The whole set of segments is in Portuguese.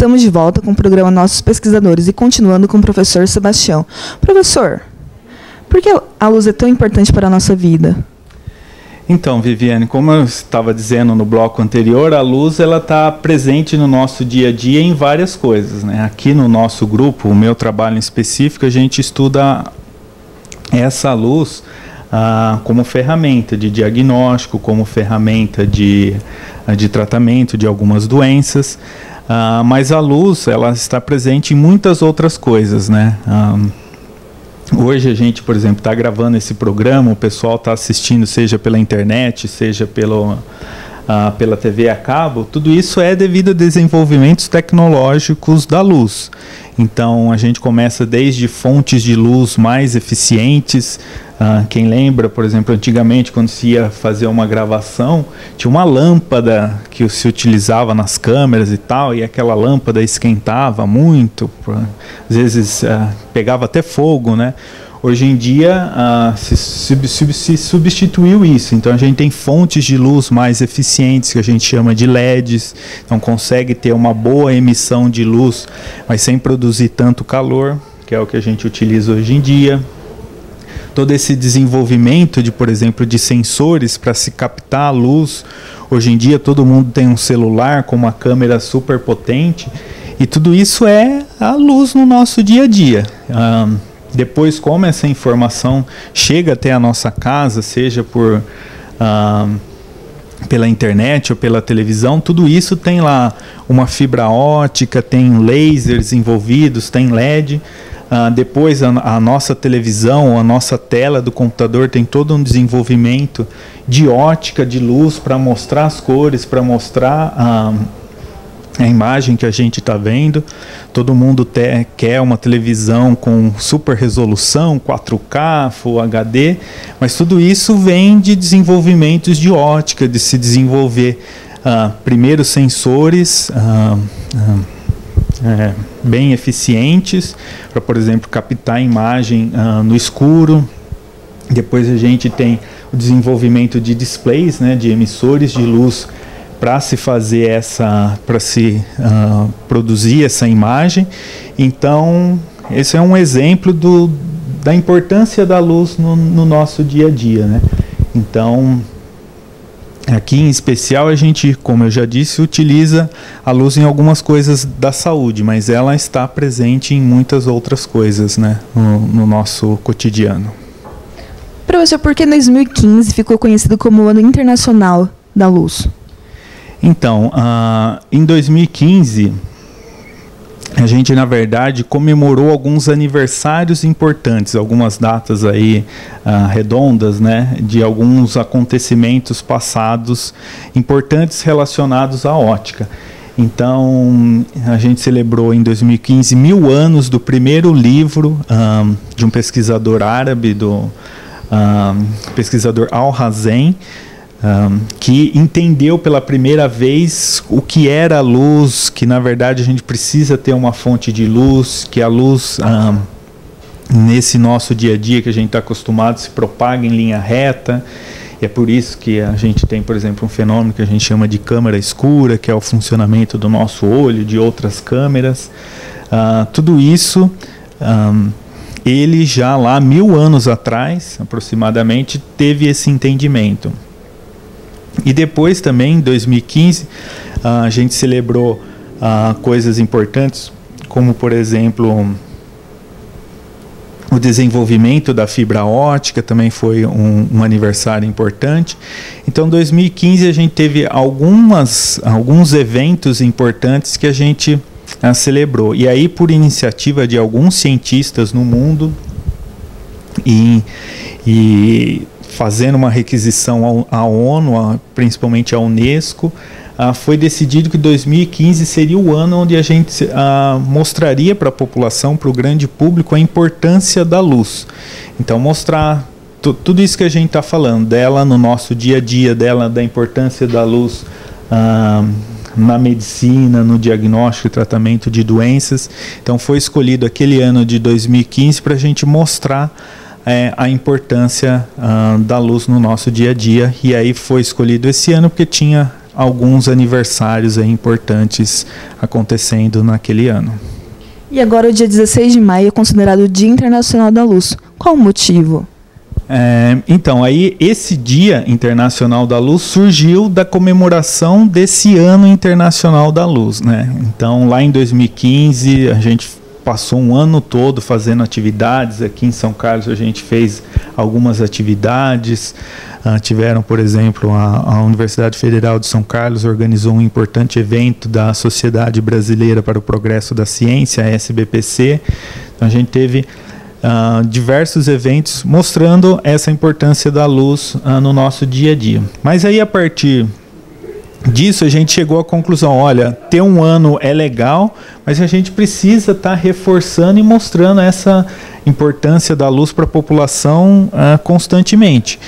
Estamos de volta com o programa Nossos Pesquisadores e continuando com o professor Sebastião. Professor, por que a luz é tão importante para a nossa vida? Então, Viviane, como eu estava dizendo no bloco anterior, a luz ela está presente no nosso dia a dia em várias coisas, né? Aqui no nosso grupo, o meu trabalho em específico, a gente estuda essa luz como ferramenta de diagnóstico, como ferramenta de tratamento de algumas doenças, mas a luz ela está presente em muitas outras coisas, né? Hoje a gente, por exemplo, está gravando esse programa, o pessoal está assistindo, seja pela internet, seja pela TV a cabo, tudo isso é devido a desenvolvimentos tecnológicos da luz. Então a gente começa desde fontes de luz mais eficientes. Quem lembra, por exemplo, antigamente quando se ia fazer uma gravação, tinha uma lâmpada que se utilizava nas câmeras e tal, e aquela lâmpada esquentava muito, às vezes pegava até fogo, né? Hoje em dia se substituiu isso, então a gente tem fontes de luz mais eficientes que a gente chama de LEDs, então consegue ter uma boa emissão de luz, mas sem produzir tanto calor, que é o que a gente utiliza hoje em dia. Todo esse desenvolvimento de, por exemplo, de sensores para se captar a luz, hoje em dia todo mundo tem um celular com uma câmera super potente, e tudo isso é a luz no nosso dia a dia. Depois, como essa informação chega até a nossa casa, seja pela internet ou pela televisão, tudo isso tem lá uma fibra ótica, tem lasers envolvidos, tem LED. Depois a nossa televisão, a nossa tela do computador tem todo um desenvolvimento de ótica, de luz para mostrar as cores, para mostrar a imagem que a gente está vendo. Todo mundo quer uma televisão com super resolução, 4K, Full HD, mas tudo isso vem de desenvolvimentos de ótica, de se desenvolver primeiro sensores bem eficientes para, por exemplo, captar a imagem no escuro. Depois a gente tem o desenvolvimento de displays, né, de emissores de luz para se fazer produzir essa imagem. Então, esse é um exemplo da importância da luz no nosso dia a dia, né? Então, aqui em especial a gente, como eu já disse, utiliza a luz em algumas coisas da saúde, mas ela está presente em muitas outras coisas, né, no nosso cotidiano. Professor, por que 2015 ficou conhecido como o Ano Internacional da Luz? Então, em 2015, a gente, na verdade, comemorou alguns aniversários importantes, algumas datas aí redondas, né, de alguns acontecimentos passados importantes relacionados à ótica. Então, a gente celebrou em 2015 1000 anos do primeiro livro de um pesquisador árabe, do pesquisador Al-Hazen, que entendeu pela primeira vez o que era a luz, que na verdade a gente precisa ter uma fonte de luz, que a luz nesse nosso dia a dia que a gente está acostumado se propaga em linha reta, e é por isso que a gente tem, por exemplo, um fenômeno que a gente chama de câmara escura, que é o funcionamento do nosso olho, de outras câmeras. Tudo isso ele já lá 1000 anos atrás, aproximadamente, teve esse entendimento. E depois também, em 2015, a gente celebrou coisas importantes, como, por exemplo, o desenvolvimento da fibra ótica, também foi um aniversário importante. Então, em 2015, a gente teve alguns eventos importantes que a gente celebrou. E aí, por iniciativa de alguns cientistas no mundo, e fazendo uma requisição à ONU, principalmente à Unesco, foi decidido que 2015 seria o ano onde a gente mostraria para a população, para o grande público, a importância da luz. Então, mostrar tudo isso que a gente está falando, dela no nosso dia a dia, da importância da luz na medicina, no diagnóstico e tratamento de doenças. Então, foi escolhido aquele ano de 2015 para a gente mostrar a importância da luz no nosso dia a dia, e aí foi escolhido esse ano porque tinha alguns aniversários aí importantes acontecendo naquele ano. E agora o dia 16 de maio é considerado o Dia Internacional da Luz. Qual o motivo? Então, aí esse Dia Internacional da Luz surgiu da comemoração desse Ano Internacional da Luz, né? Então, lá em 2015, a gente passou um ano todo fazendo atividades. Aqui em São Carlos a gente fez algumas atividades. Tiveram, por exemplo, a Universidade Federal de São Carlos organizou um importante evento da Sociedade Brasileira para o Progresso da Ciência, a SBPC. Então, a gente teve diversos eventos mostrando essa importância da luz no nosso dia a dia. Mas aí, a partir disso, a gente chegou à conclusão: olha, ter um ano é legal, mas a gente precisa estar reforçando e mostrando essa importância da luz para a população constantemente.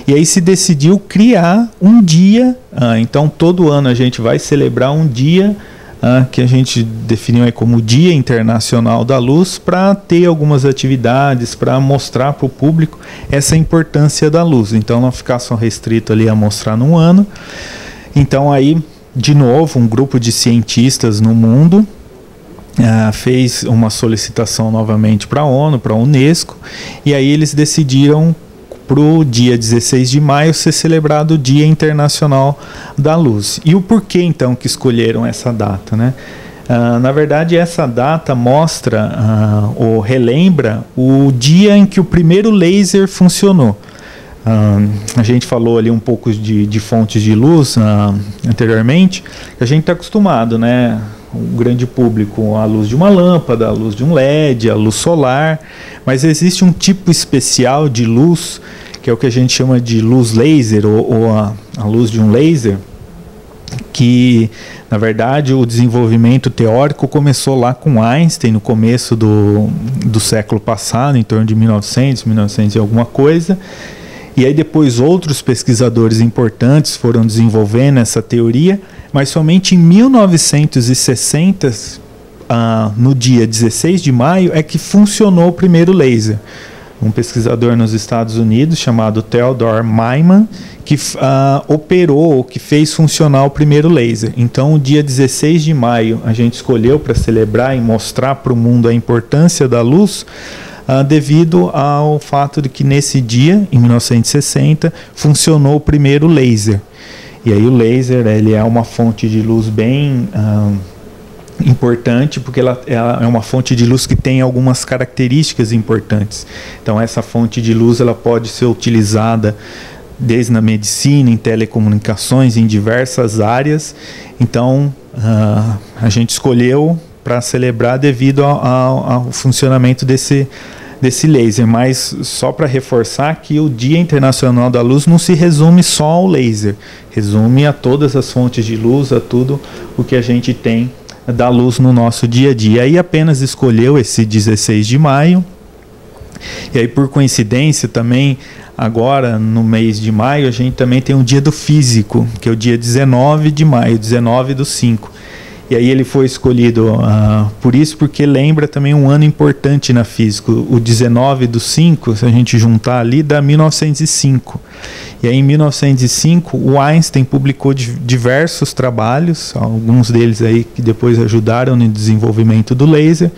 E aí se decidiu criar um dia. Então, todo ano a gente vai celebrar um dia que a gente definiu aí como Dia Internacional da Luz, para ter algumas atividades, para mostrar para o público essa importância da luz. Então, não ficar só restrito ali a mostrar num ano. Então, aí, de novo, um grupo de cientistas no mundo fez uma solicitação novamente para a ONU, para a Unesco, e aí eles decidiram para o dia 16 de maio ser celebrado o Dia Internacional da Luz. E o porquê, então, que escolheram essa data, né? Na verdade, essa data mostra ou relembra o dia em que o primeiro laser funcionou. A gente falou ali um pouco de fontes de luz anteriormente, que a gente está acostumado, né? O grande público, a luz de uma lâmpada, a luz de um LED, a luz solar, mas existe um tipo especial de luz, que é o que a gente chama de luz laser, ou a luz de um laser, que, na verdade, o desenvolvimento teórico começou lá com Einstein, no começo do século passado, em torno de 1900 e alguma coisa. E aí depois outros pesquisadores importantes foram desenvolvendo essa teoria, mas somente em 1960, no dia 16 de maio, é que funcionou o primeiro laser. Um pesquisador nos Estados Unidos chamado Theodore Maiman, que operou, que fez funcionar o primeiro laser. Então, o dia 16 de maio a gente escolheu para celebrar e mostrar para o mundo a importância da luz, devido ao fato de que nesse dia, em 1960, funcionou o primeiro laser. E aí o laser, ele é uma fonte de luz bem importante, porque ela é uma fonte de luz que tem algumas características importantes. Então, essa fonte de luz ela pode ser utilizada desde na medicina, em telecomunicações, em diversas áreas. Então, a gente escolheu para celebrar devido ao funcionamento desse laser, mas só para reforçar que o Dia Internacional da Luz não se resume só ao laser, resume a todas as fontes de luz, a tudo o que a gente tem da luz no nosso dia a dia. Aí apenas escolheu esse 16 de maio, e aí por coincidência também, agora no mês de maio, a gente também tem um dia do físico, que é o dia 19 de maio, 19/5. E aí ele foi escolhido por isso, porque lembra também um ano importante na física. O 19/5, se a gente juntar ali, dá 1905. E aí em 1905, o Einstein publicou diversos trabalhos, alguns deles aí que depois ajudaram no desenvolvimento do laser.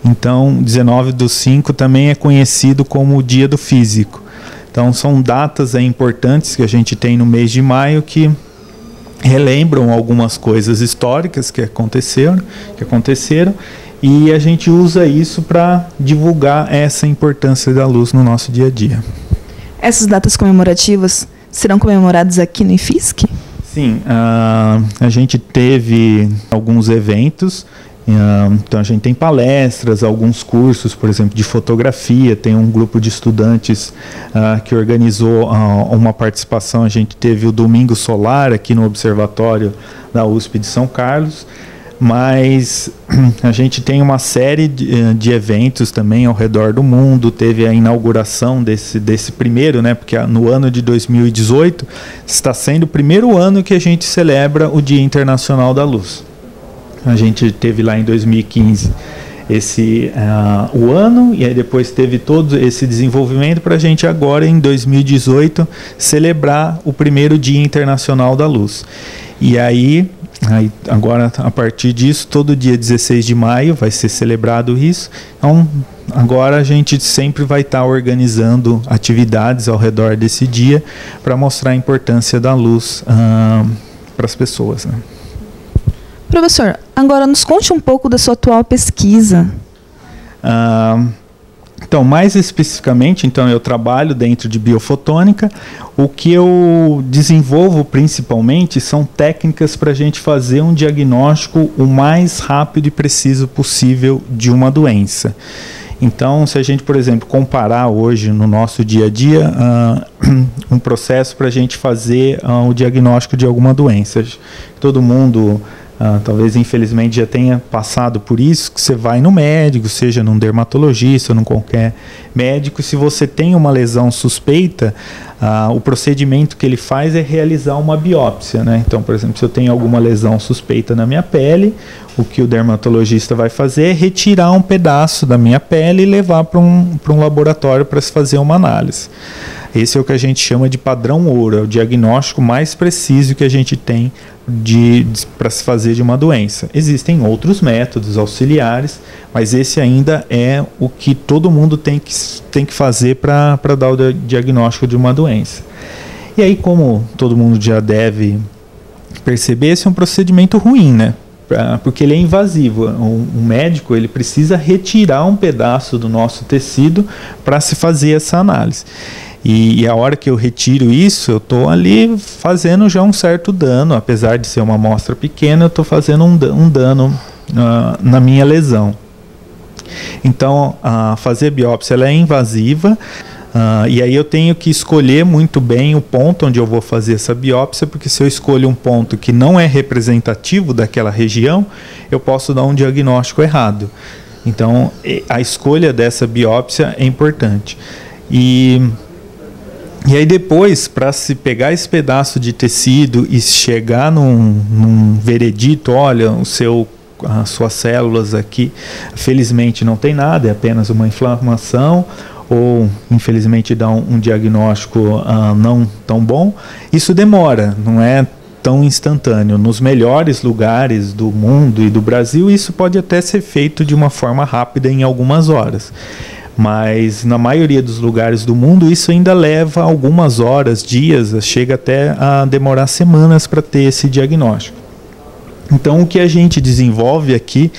Então, 19/5 também é conhecido como o Dia do Físico. Então, são datas importantes que a gente tem no mês de maio que relembram algumas coisas históricas que aconteceram, e a gente usa isso para divulgar essa importância da luz no nosso dia a dia. Essas datas comemorativas serão comemoradas aqui no IFSC? Sim, a gente teve alguns eventos. Então a gente tem palestras, alguns cursos, por exemplo, de fotografia. Tem um grupo de estudantes que organizou uma participação. A gente teve o Domingo Solar aqui no Observatório da USP de São Carlos, mas a gente tem uma série de eventos também ao redor do mundo. Teve a inauguração desse primeiro, né, porque no ano de 2018 está sendo o primeiro ano que a gente celebra o Dia Internacional da Luz. A gente teve lá em 2015 o ano, e aí depois teve todo esse desenvolvimento para a gente agora, em 2018, celebrar o primeiro Dia Internacional da Luz. E aí, agora, a partir disso, todo dia 16 de maio vai ser celebrado isso. Então, agora a gente sempre vai estar organizando atividades ao redor desse dia para mostrar a importância da luz para as pessoas, né? Professor, agora nos conte um pouco da sua atual pesquisa. Então, mais especificamente, eu trabalho dentro de biofotônica. O que eu desenvolvo principalmente são técnicas para a gente fazer um diagnóstico o mais rápido e preciso possível de uma doença. Então, se a gente, por exemplo, comparar hoje no nosso dia a dia um processo para a gente fazer o diagnóstico de alguma doença. Todo mundo... talvez infelizmente já tenha passado por isso, que você vai no médico, seja num dermatologista ou num qualquer médico, se você tem uma lesão suspeita, o procedimento que ele faz é realizar uma biópsia, né? Então, por exemplo, se eu tenho alguma lesão suspeita na minha pele, o que o dermatologista vai fazer é retirar um pedaço da minha pele e levar para um laboratório para se fazer uma análise. Esse é o que a gente chama de padrão ouro, é o diagnóstico mais preciso que a gente tem para se fazer de uma doença. Existem outros métodos auxiliares, mas esse ainda é o que todo mundo tem que fazer para dar o diagnóstico de uma doença. E aí, como todo mundo já deve perceber, esse é um procedimento ruim, né? Porque ele é invasivo. O médico ele precisa retirar um pedaço do nosso tecido para se fazer essa análise. E a hora que eu retiro isso, eu estou ali fazendo já um certo dano, apesar de ser uma amostra pequena, eu estou fazendo um dano na minha lesão. Então, fazer biópsia ela é invasiva, e aí eu tenho que escolher muito bem o ponto onde eu vou fazer essa biópsia, porque se eu escolho um ponto que não é representativo daquela região, eu posso dar um diagnóstico errado. Então, a escolha dessa biópsia é importante. E aí depois, para se pegar esse pedaço de tecido e chegar num veredito, olha, as suas células aqui, felizmente não tem nada, é apenas uma inflamação, ou infelizmente dá um diagnóstico não tão bom, isso demora, não é tão instantâneo. Nos melhores lugares do mundo e do Brasil, isso pode até ser feito de uma forma rápida em algumas horas. Mas na maioria dos lugares do mundo isso ainda leva algumas horas, dias, chega até a demorar semanas para ter esse diagnóstico. Então o que a gente desenvolve aqui,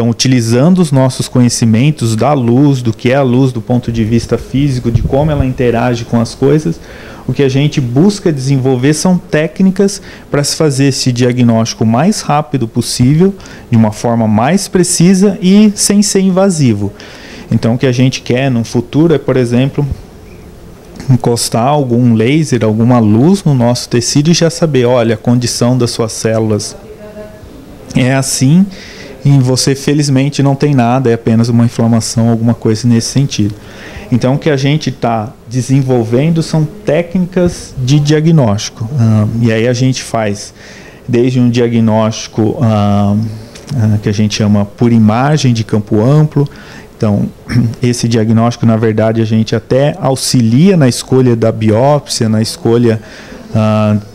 utilizando os nossos conhecimentos da luz, do que é a luz do ponto de vista físico, de como ela interage com as coisas, o que a gente busca desenvolver são técnicas para se fazer esse diagnóstico o mais rápido possível, de uma forma mais precisa e sem ser invasivo. Então, o que a gente quer no futuro é, por exemplo, encostar algum laser, alguma luz no nosso tecido e já saber, olha, a condição das suas células é assim e você felizmente não tem nada, é apenas uma inflamação, alguma coisa nesse sentido. Então, o que a gente está desenvolvendo são técnicas de diagnóstico. E aí a gente faz desde um diagnóstico que a gente chama por imagem de campo amplo. Então, esse diagnóstico, na verdade, a gente até auxilia na escolha da biópsia, na escolha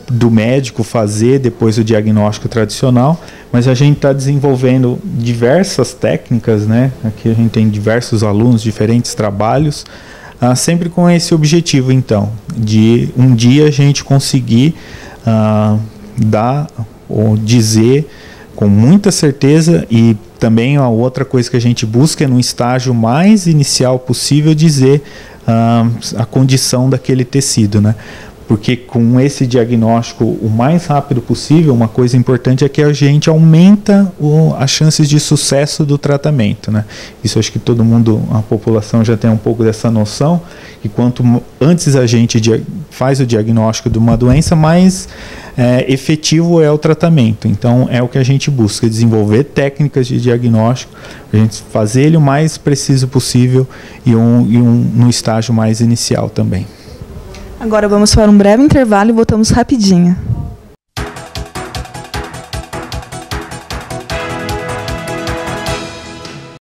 do médico fazer depois o diagnóstico tradicional, mas a gente está desenvolvendo diversas técnicas, né? Aqui a gente tem diversos alunos, diferentes trabalhos, sempre com esse objetivo, então, de um dia a gente conseguir dar ou dizer com muita certeza, e também a outra coisa que a gente busca é no estágio mais inicial possível dizer a condição daquele tecido, né? Porque com esse diagnóstico o mais rápido possível, uma coisa importante é que a gente aumenta as chances de sucesso do tratamento, né? Isso acho que todo mundo, a população já tem um pouco dessa noção, que quanto antes a gente faz o diagnóstico de uma doença, mais efetivo é o tratamento. Então é o que a gente busca, desenvolver técnicas de diagnóstico, a gente fazer ele o mais preciso possível e no estágio mais inicial também. Agora vamos para um breve intervalo e voltamos rapidinho.